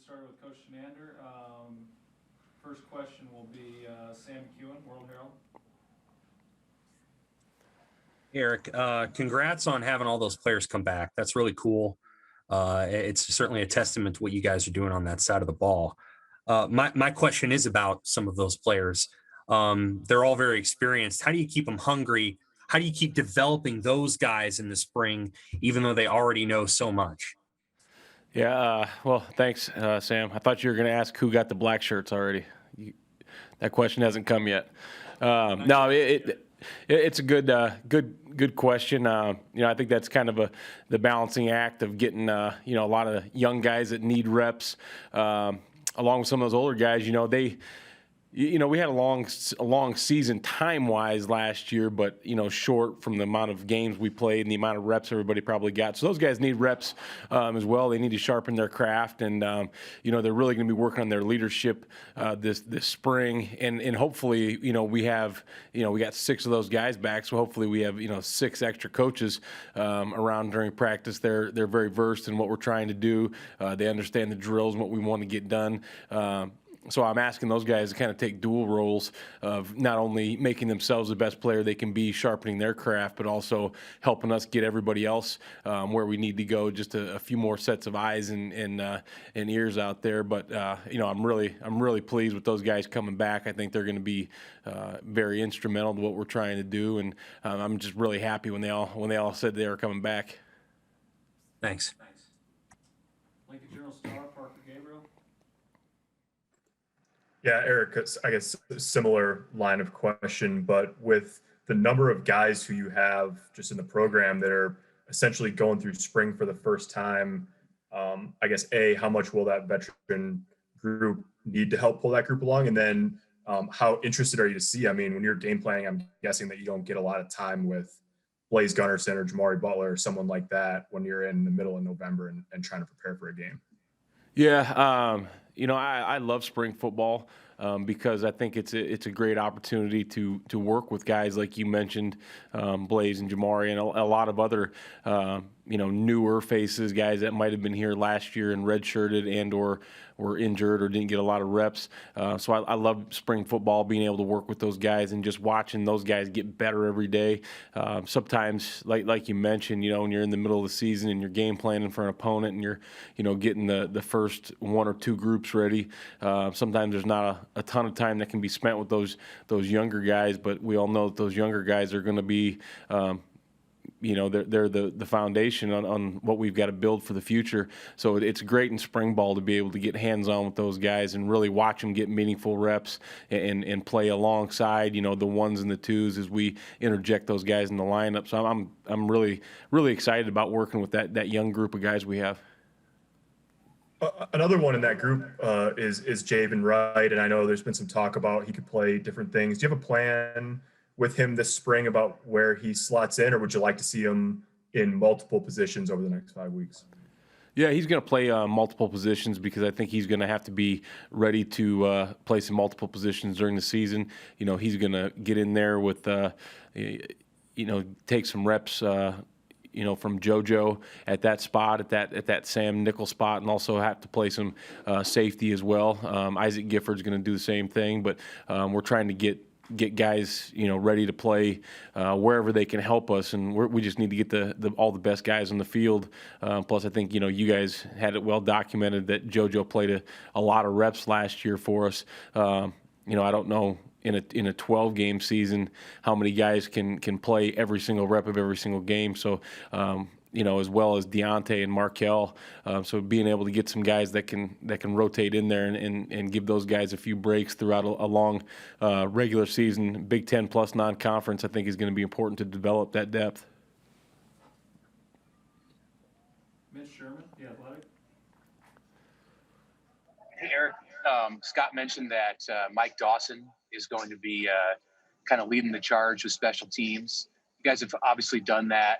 started with Coach Chinander. First question will be Sam McEwen, World Herald. Erik, congrats on having all those players come back. That's really cool. It's certainly a testament to what you guys are doing on that side of the ball. My question is about some of those players. They're all very experienced. How do you keep them hungry? How do you keep developing those guys in the spring, even though they already know so much? Yeah, well, thanks, Sam. I thought you were going to ask who got the black shirts already. That question hasn't come yet. No, it's a good question. I think that's kind of the balancing act of getting a lot of young guys that need reps, along with some of those older guys. We had a long season time-wise last year, but, short from the amount of games we played and the amount of reps everybody probably got. So those guys need reps as well. They need to sharpen their craft, and, they're really going to be working on their leadership this spring. And hopefully, we got 6 of those guys back, so hopefully we have, 6 extra coaches around during practice. They're very versed in what we're trying to do. They understand the drills and what we want to get done. So I'm asking those guys to kind of take dual roles of not only making themselves the best player they can be, sharpening their craft, but also helping us get everybody else where we need to go. Just a few more sets of eyes and ears out there. But I'm really pleased with those guys coming back. I think they're going to be very instrumental to what we're trying to do, and I'm just really happy when they all said they were coming back. Thanks. Lincoln Journal-Star, Parker Gabriel. Yeah, Erik, I guess a similar line of question, but with the number of guys who you have just in the program that are essentially going through spring for the first time, I guess, how much will that veteran group need to help pull that group along? And then how interested are you to see? I mean, when you're game planning, I'm guessing that you don't get a lot of time with Blaze Gunnerson or Jamari Butler or someone like that when you're in the middle of November and trying to prepare for a game. Yeah, I love spring football because I think it's a great opportunity to work with guys like you mentioned, Blaze and Jamari, and a lot of other newer faces, guys that might have been here last year and redshirted and or were injured or didn't get a lot of reps. So I love spring football, being able to work with those guys and just watching those guys get better every day. Sometimes, like you mentioned, when you're in the middle of the season and you're game planning for an opponent and you're, getting the first 1 or 2 groups ready, sometimes there's not a ton of time that can be spent with those younger guys, but we all know that those younger guys are going to be they're the foundation on what we've got to build for the future. So it's great in spring ball to be able to get hands-on with those guys and really watch them get meaningful reps and play alongside, the 1s and the 2s as we interject those guys in the lineup. So I'm really, really excited about working with that young group of guys we have. Another one in that group is Javen Wright, and I know there's been some talk about he could play different things. Do you have a plan with him this spring about where he slots in, or would you like to see him in multiple positions over the next 5 weeks? Yeah, he's going to play multiple positions because I think he's going to have to be ready to play some multiple positions during the season. He's going to get in there with, take some reps, from JoJo at that spot, at that Sam nickel spot, and also have to play some safety as well. Isaac Gifford's going to do the same thing, but we're trying to get guys, ready to play wherever they can help us, and we just need to get all the best guys on the field. Plus, I think you guys had it well documented that JoJo played a lot of reps last year for us. I don't know in a 12-game season how many guys can play every single rep of every single game. So. As well as Deontay and Markel. So being able to get some guys that can rotate in there and give those guys a few breaks throughout a long regular season, Big Ten plus non-conference, I think is going to be important to develop that depth. Mitch Sherman, The Athletic. Hey, Erik, Scott mentioned that Mike Dawson is going to be kind of leading the charge with special teams. You guys have obviously done that.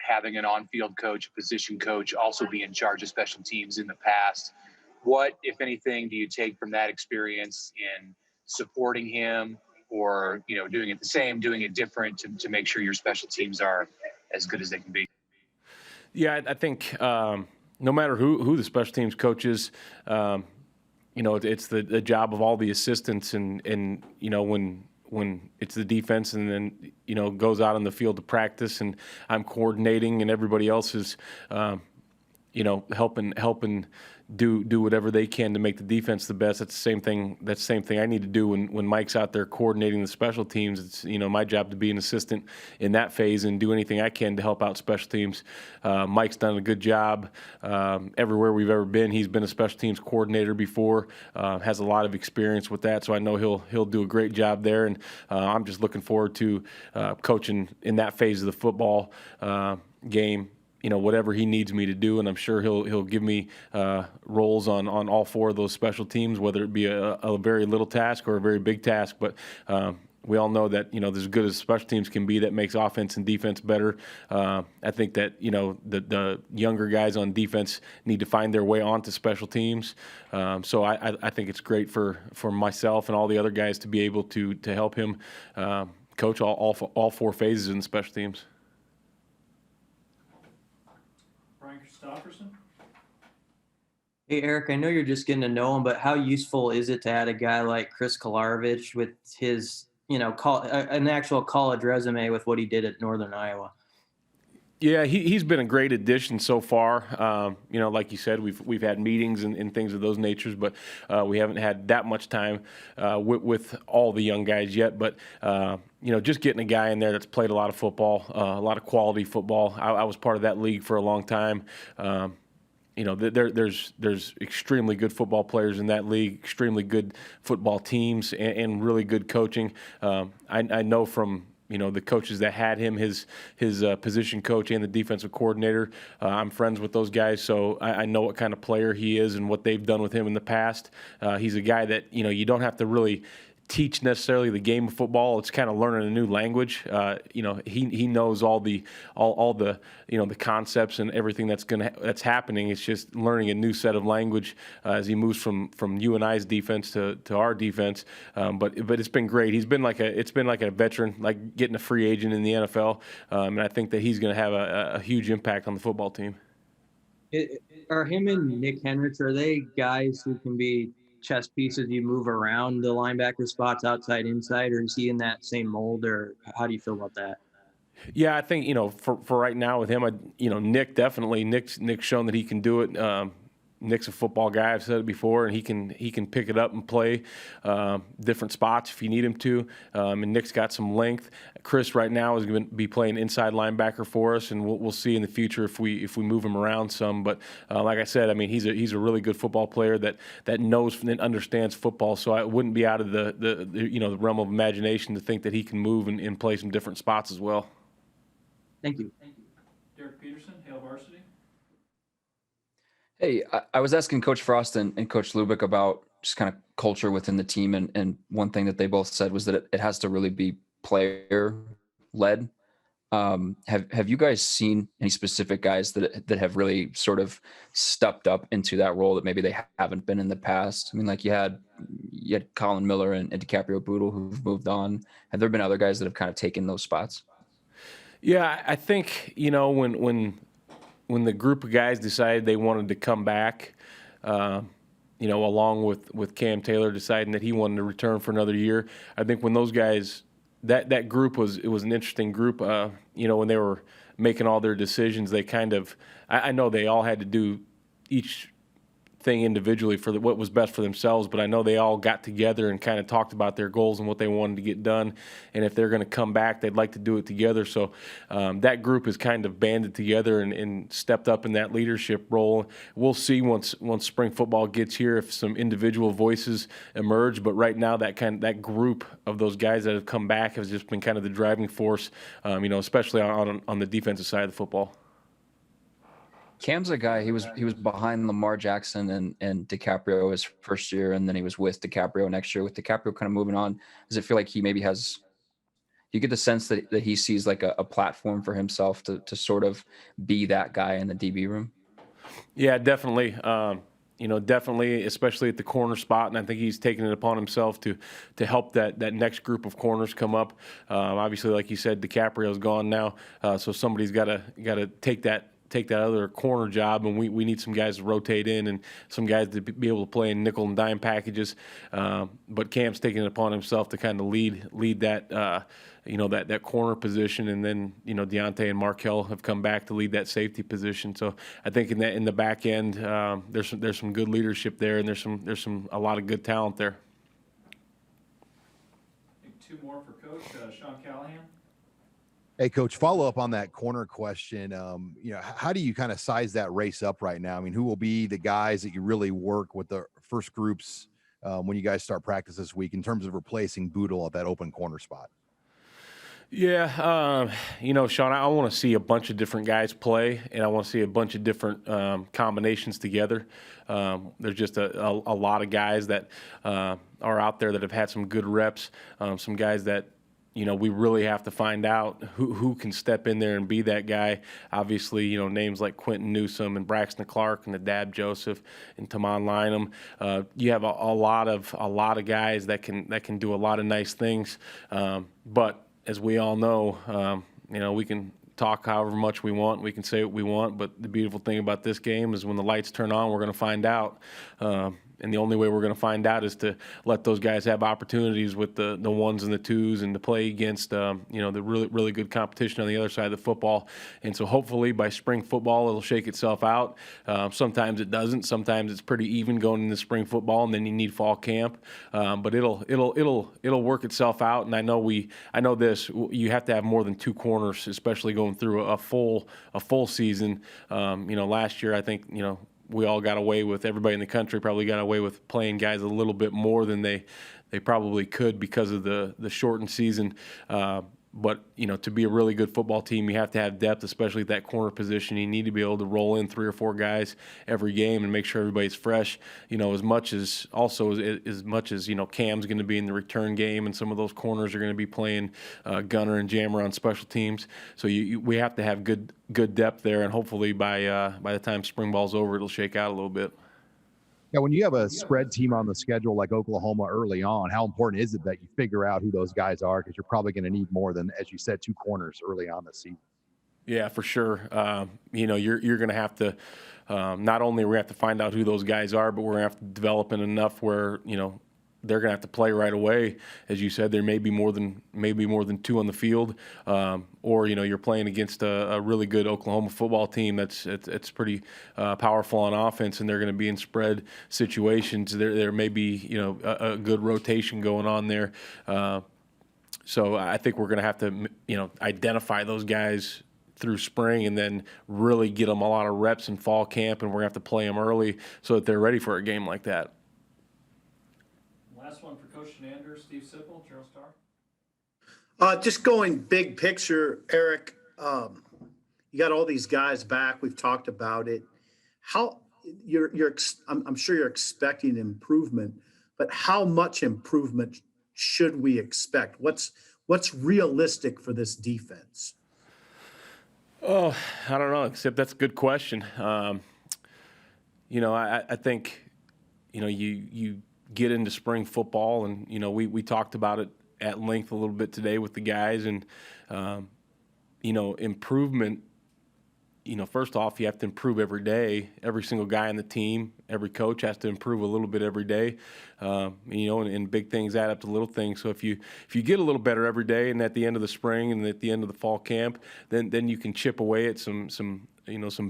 Having an on-field coach, a position coach, also be in charge of special teams in the past. What, if anything, do you take from that experience in supporting him or, doing it the same, doing it different to make sure your special teams are as good as they can be? Yeah, I think, no matter who the special teams coach is, it's the job of all the assistants, and when it's the defense and then goes out on the field to practice, and I'm coordinating, and everybody else is helping do whatever they can to make the defense the best. That's the same thing I need to do when Mike's out there coordinating the special teams. It's my job to be an assistant in that phase and do anything I can to help out special teams. Mike's done a good job everywhere we've ever been. He's been a special teams coordinator before, has a lot of experience with that, so I know he'll do a great job there, and I'm just looking forward to coaching in that phase of the football game. Whatever he needs me to do, and I'm sure he'll give me roles on all four of those special teams, whether it be a very little task or a very big task. But we all know that as good as special teams can be, that makes offense and defense better. I think that the younger guys on defense need to find their way onto special teams. So I think it's great for myself and all the other guys to be able to help him coach all four phases in the special teams. Christopherson? Hey, Eric, I know you're just getting to know him, but how useful is it to add a guy like Chris Kolarovich with his, an actual college resume with what he did at Northern Iowa? Yeah, he's been a great addition so far. Like you said, we've had meetings and things of those natures, but we haven't had that much time with all the young guys yet. But just getting a guy in there that's played a lot of football, a lot of quality football. I was part of that league for a long time. There's extremely good football players in that league, extremely good football teams, and really good coaching. I know from the coaches that had him, his position coach and the defensive coordinator. I'm friends with those guys, so I know what kind of player he is and what they've done with him in the past. He's a guy that you don't have to really teach necessarily the game of football. It's kind of learning a new language. He knows all the the concepts and everything that's happening. It's just learning a new set of language as he moves from you and I's defense to our defense. But it's been great. It's been like a veteran, like getting a free agent in the NFL, and I think that he's going to have a huge impact on the football team. Are him and Nick Henrich, are they guys who can be chess pieces you move around the linebacker spots, outside, inside, or is he in that same mold, or how do you feel about that? Yeah, I think for right now with him, Nick's shown that he can do it. Nick's a football guy. I've said it before, and he can pick it up and play different spots if you need him to. And Nick's got some length. Chris right now is going to be playing inside linebacker for us, and we'll see in the future if we move him around some. But like I said, he's a really good football player that knows and understands football. So it wouldn't be out of the realm of imagination to think that he can move and play some different spots as well. Thank you. Derek Peterson, Hale Varsity. Hey, I was asking Coach Frost and Coach Lubick about just kind of culture within the team, and one thing that they both said was that it has to really be player-led. Have you guys seen any specific guys that have really sort of stepped up into that role that maybe they haven't been in the past? Like you had Colin Miller and DiCaprio Boodle who've moved on. Have there been other guys that have kind of taken those spots? Yeah, I think when the group of guys decided they wanted to come back, along with Cam Taylor deciding that he wanted to return for another year, I think when those guys, that group was an interesting group. When they were making all their decisions, they kind of, I know they all had to do each thing individually for what was best for themselves, but I know they all got together and kind of talked about their goals and what they wanted to get done, and if they're going to come back, they'd like to do it together. So that group is kind of banded together and stepped up in that leadership role. We'll see once spring football gets here if some individual voices emerge, but right now that group of those guys that have come back has just been kind of the driving force, especially on the defensive side of the football. Cam's a guy, he was behind Lamar Jackson and DiCaprio his first year, and then he was with DiCaprio next year. With DiCaprio kind of moving on, does it feel like he maybe has, you get the sense that he sees like a platform for himself to sort of be that guy in the DB room? Yeah, definitely. Definitely, especially at the corner spot, and I think he's taking it upon himself to help that next group of corners come up. Obviously, like you said, DiCaprio's gone now, so somebody's got to take that take that other corner job, and we need some guys to rotate in and some guys to be able to play in nickel and dime packages. But Cam's taking it upon himself to kind of lead that that corner position, and then Deontay and Markel have come back to lead that safety position. So I think in the back end, there's some good leadership there, and there's a lot of good talent there. I think two more for Coach Sean Callahan. Hey, Coach, follow up on that corner question. How do you kind of size that race up right now? I mean, who will be the guys that you really work with the first groups when you guys start practice this week in terms of replacing Boodle at that open corner spot? Yeah, Sean, I want to see a bunch of different guys play, and I want to see a bunch of different combinations together. There's just a lot of guys that are out there that have had some good reps, some guys that we really have to find out who can step in there and be that guy. Obviously, names like Quentin Newsome and Braxton Clark and Nadab Joseph and Taman Lynham. You have a lot of guys that can do a lot of nice things. But as we all know, we can talk however much we want, we can say what we want, but the beautiful thing about this game is when the lights turn on, we're going to find out. And the only way we're going to find out is to let those guys have opportunities with the ones and the twos and to play against, the really, really good competition on the other side of the football. And so hopefully by spring football, it'll shake itself out. Sometimes it doesn't. Sometimes it's pretty even going into spring football, and then you need fall camp. But it'll work itself out. And I know this, you have to have more than two corners, especially going through a full season. Last year, I think, we all got away with, everybody in the country probably got away with playing guys a little bit more than they probably could because of the shortened season. But, to be a really good football team, you have to have depth, especially at that corner position. You need to be able to roll in 3 or 4 guys every game and make sure everybody's fresh, as much as Cam's going to be in the return game, and some of those corners are going to be playing gunner and jammer on special teams. So we have to have good depth there, and hopefully by the time spring ball's over, it'll shake out a little bit. Yeah, when you have a spread team on the schedule like Oklahoma early on, how important is it that you figure out who those guys are? Because you're probably going to need more than, as you said, 2 corners early on this season. Yeah, for sure. You're going to have to not only we have to find out who those guys are, but we're going to have to develop in enough where they're going to have to play right away. As you said, there may be more than 2 on the field, or you're playing against a really good Oklahoma football team that's pretty powerful on offense, and they're going to be in spread situations. There may be a good rotation going on there. So I think we're going to have to identify those guys through spring, and then really get them a lot of reps in fall camp, and we're going to have to play them early so that they're ready for a game like that. Last one for Coach Chinander, Steve Sipple, Journal Star. Just going big picture, Erik, you got all these guys back. We've talked about it. How I'm sure you're expecting improvement, but how much improvement should we expect? What's realistic for this defense? Oh, I don't know, except that's a good question. I think, you get into spring football, and, we talked about it at length a little bit today with the guys, and, improvement, first off, you have to improve every day. Every single guy on the team, every coach has to improve a little bit every day, and big things add up to little things. So if you get a little better every day, and at the end of the spring and at the end of the fall camp, then you can chip away at some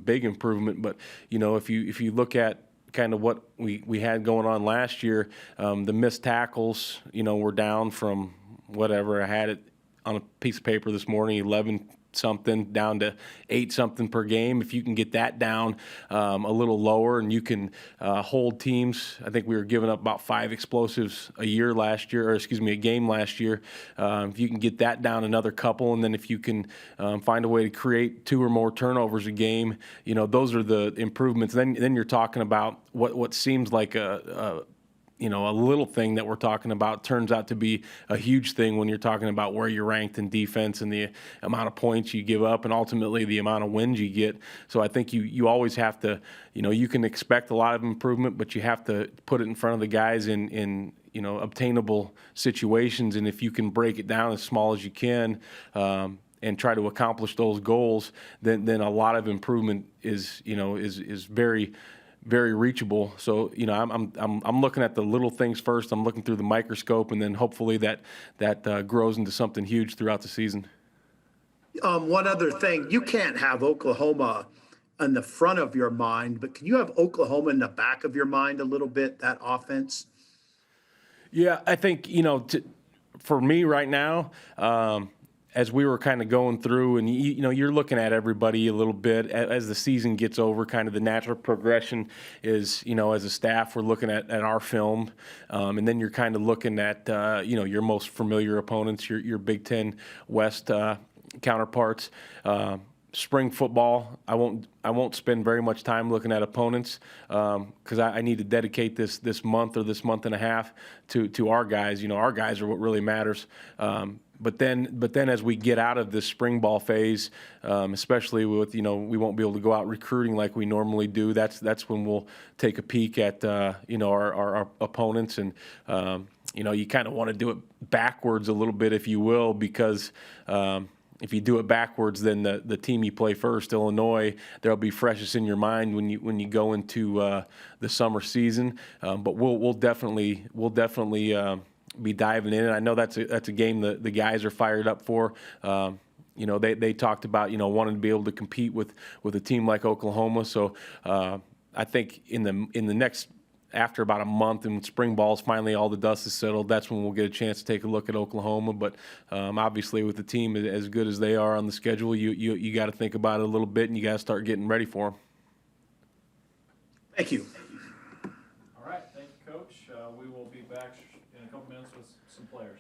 big improvement. But, if you look at kind of what we had going on last year, the missed tackles, were down from whatever. I had it on a piece of paper this morning, 11 something down to 8 something per game. If you can get that down a little lower, and you can hold teams, I think we were giving up about 5 explosives a game last year. If you can get that down another couple, and then if you can find a way to create 2 or more turnovers a game, those are the improvements. Then you're talking about what seems like a little thing that we're talking about turns out to be a huge thing when you're talking about where you're ranked in defense and the amount of points you give up, and ultimately the amount of wins you get. So I think you always have to, you can expect a lot of improvement, but you have to put it in front of the guys in obtainable situations. And if you can break it down as small as you can, and try to accomplish those goals, then a lot of improvement is very, very reachable. So I'm looking at the little things first. I'm looking through the microscope, and then hopefully that grows into something huge throughout the season. One other thing, you can't have Oklahoma in the front of your mind, but can you have Oklahoma in the back of your mind a little bit, that offense? Yeah, I think, for me right now, as we were kind of going through, and you're looking at everybody a little bit as the season gets over. Kind of the natural progression is, as a staff, we're looking at our film, and then you're kind of looking at your most familiar opponents, your Big Ten West counterparts. Spring football, I won't spend very much time looking at opponents because I need to dedicate this month or this month and a half to our guys. Our guys are what really matters. But then as we get out of this spring ball phase, especially with we won't be able to go out recruiting like we normally do. That's when we'll take a peek at our opponents, and you kind of want to do it backwards a little bit, if you will, because if you do it backwards, then the team you play first, Illinois, they'll be freshest in your mind when you go into the summer season. But we'll definitely be diving in. And I know that's a game the guys are fired up for. They talked about wanting to be able to compete with a team like Oklahoma. So I think in the next, after about a month and spring ball's finally all the dust is settled, that's when we'll get a chance to take a look at Oklahoma. But obviously with the team as good as they are on the schedule, you got to think about it a little bit, and you got to start getting ready for them. Thank you. All right, thank you, Coach. We will be back in a couple minutes with some players.